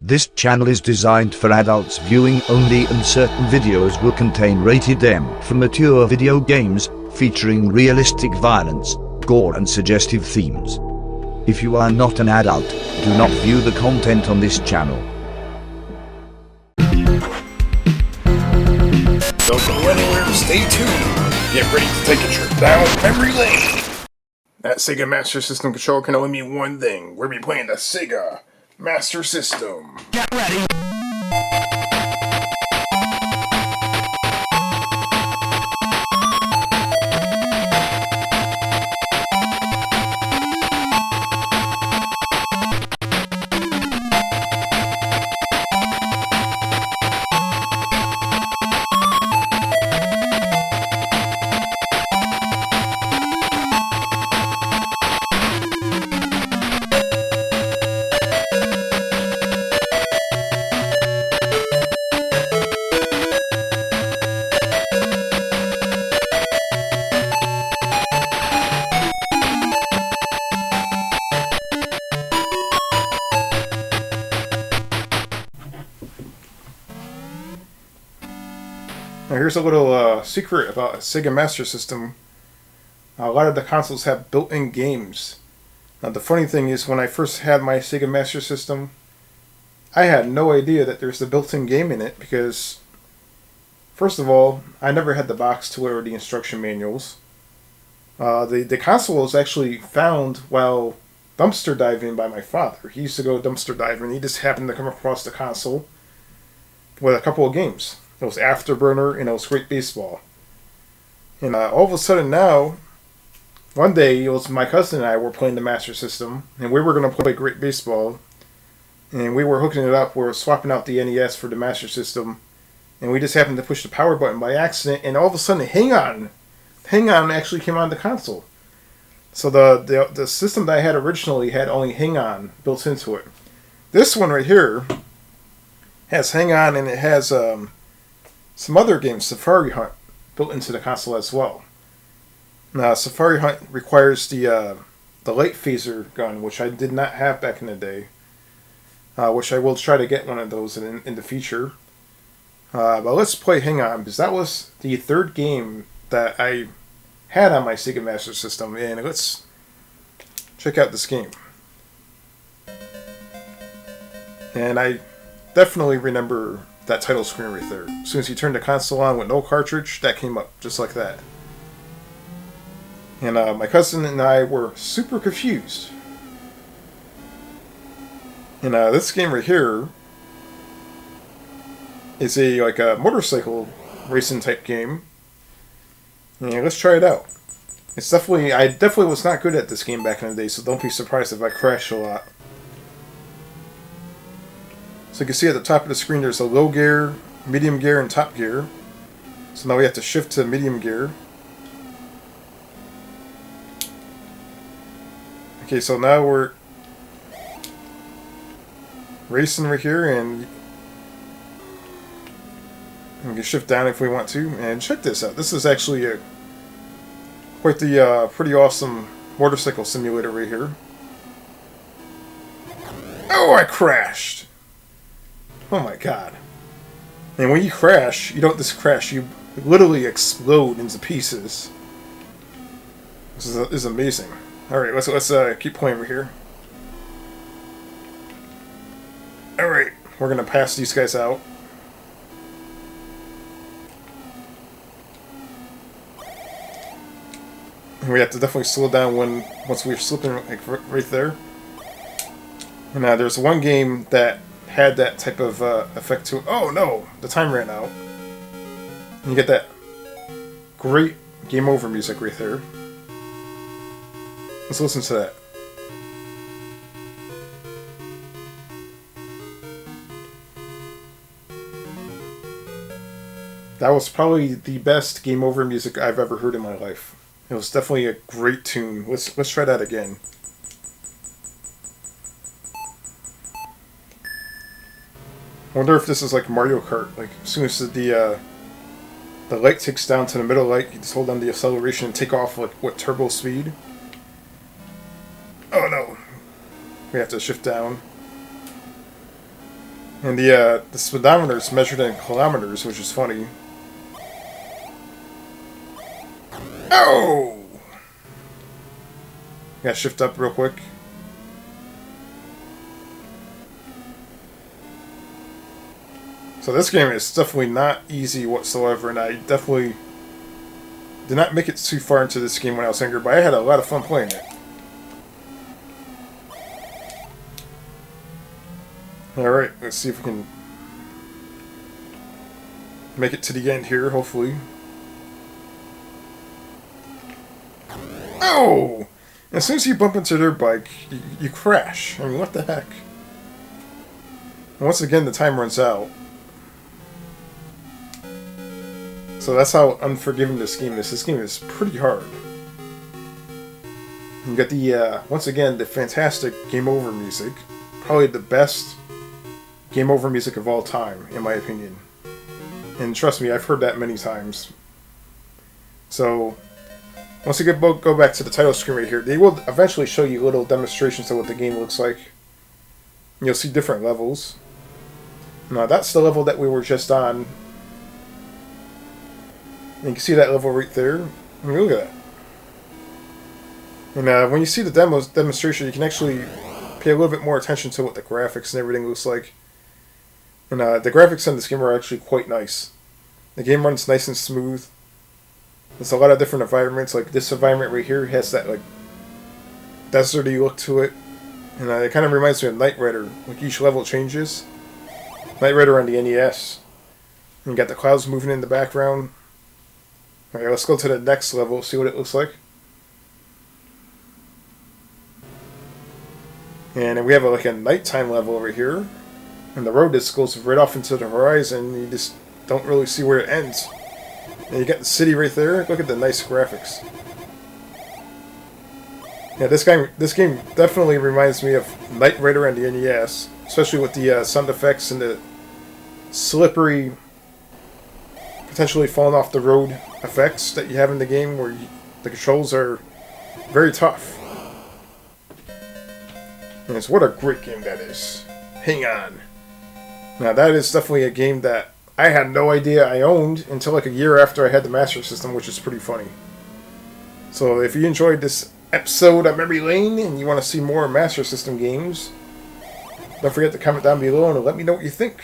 This channel is designed for adults viewing only, and certain videos will contain rated M for mature video games, featuring realistic violence, gore and suggestive themes. If you are not an adult, do not view the content on this channel. Don't go anywhere, stay tuned. Get ready to take a trip down memory lane. That Sega Master System controller can only mean one thing. We're gonna be playing the Sega Master System. Get ready. Now here's a little secret about a Sega Master System. A lot of the consoles have built-in games. Now the funny thing is, when I first had my Sega Master System, I had no idea that there's a built-in game in it because, first of all, I never had the box to order the instruction manuals. The console was actually found while dumpster diving by my father. He used to go dumpster diving, and he just happened to come across the console with a couple of games. It was Afterburner, and it was Great Baseball. And all of a sudden now, one day, it was my cousin and I were playing the Master System, and we were going to play Great Baseball, and we were hooking it up. We were swapping out the NES for the Master System, and we just happened to push the power button by accident, and all of a sudden, Hang On actually came on the console. So the system that I had originally had only Hang On built into it. This one right here has Hang On, and it has some other games, Safari Hunt, built into the console as well. Now, Safari Hunt requires the light phaser gun, which I did not have back in the day. Which I will try to get one of those in the future. But let's play Hang On, because that was the third game that I had on my Sega Master System, and let's check out this game. And I definitely remember that title screen right there. As soon as you turn the console on with no cartridge, that came up just like that. And my cousin and I were super confused. And this game right here is a motorcycle racing type game. And let's try it out. I definitely was not good at this game back in the day, so don't be surprised if I crash a lot. So you can see at the top of the screen there's a low gear, medium gear, and top gear. So now we have to shift to medium gear. Okay, so now we're racing right here, and we can shift down if we want to. And check this out. This is actually quite the pretty awesome motorcycle simulator right here. Oh, I crashed! Oh my god. And when you crash, you don't just crash, you literally explode into pieces. This is amazing. Alright, let's keep playing over here. Alright, we're gonna pass these guys out. And we have to definitely slow down once we're slipping right there. And there's one game that had that type of effect to it. Oh no, the time ran out. And you get that great game over music right there. Let's listen to that. That was probably the best game over music I've ever heard in my life. It was definitely a great tune. Let's try that again. I wonder if this is like Mario Kart. Like, as soon as the light ticks down to the middle light, you just hold down the acceleration and take off like what turbo speed. Oh no! We have to shift down. And the speedometer is measured in kilometers, which is funny. Oh! Gotta shift up real quick. So this game is definitely not easy whatsoever, and I definitely did not make it too far into this game when I was younger, but I had a lot of fun playing it. Alright, let's see if we can make it to the end here, hopefully. Oh! As soon as you bump into their bike, you crash. I mean, what the heck? And once again, the time runs out. So that's how unforgiving this game is. This game is pretty hard. You got the, once again, the fantastic game over music. Probably the best game over music of all time, in my opinion. And trust me, I've heard that many times. So, once you go back to the title screen right here, they will eventually show you little demonstrations of what the game looks like. You'll see different levels. Now, that's the level that we were just on. And you can see that level right there. I mean, look at that. And when you see the demonstration, you can actually pay a little bit more attention to what the graphics and everything looks like. And the graphics in this game are actually quite nice. The game runs nice and smooth. There's a lot of different environments. Like this environment right here has that like deserty look to it. And it kind of reminds me of Knight Rider. Like each level changes. Knight Rider on the NES. And you got the clouds moving in the background. Alright, let's go to the next level, see what it looks like. And then we have like a nighttime level over here. And the road just goes right off into the horizon. You just don't really see where it ends. And you got the city right there. Look at the nice graphics. Yeah, this game definitely reminds me of Knight Rider on the NES. Especially with the sound effects and the slippery, potentially falling off the road effects that you have in the game, where the controls are very tough. And it's what a great game that is. Hang on. Now that is definitely a game that I had no idea I owned until like a year after I had the Master System, which is pretty funny. So if you enjoyed this episode of Memory Lane and you want to see more Master System games, don't forget to comment down below and let me know what you think.